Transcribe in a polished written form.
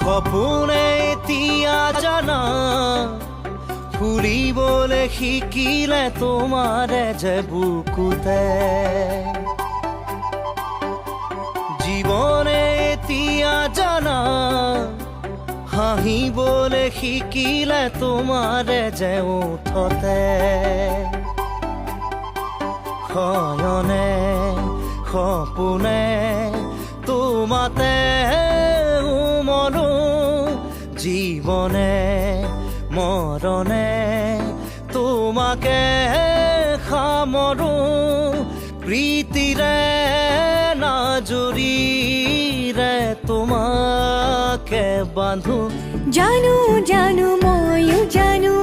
সপোনে এতিয়া জানা ফুৰিবলৈ শিকিলে তোমাৰে যে বুকুতে জীৱনে এতিয়া জানা হাঁহিবলৈ শিকিলে তোমাৰে যে ওঠতে শয়নে সপোনে তোমাতে উমলো জীৱনে মৰণে তোমাকে সামৰো প্ৰীতিৰে নাজুৰিৰে তোমাকে বান্ধো জানো জানো ময়ো জানো